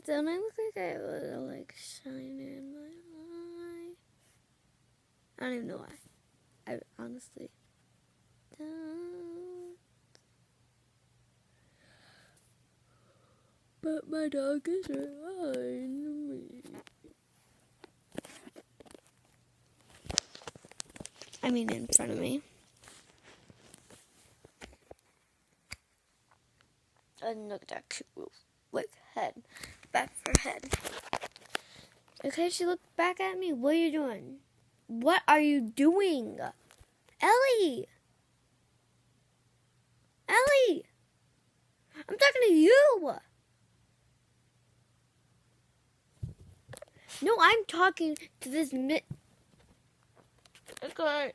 Don't I look like I have a little, like, shine in my eye? I don't even know why. I honestly don't. But my dog is behind me. I mean, in front of me. And look at that cute little, like, head. Back for head. Okay, she looked back at me. What are you doing? What are you doing? Ellie! Ellie! I'm talking to you! No, I'm talking to this Okay.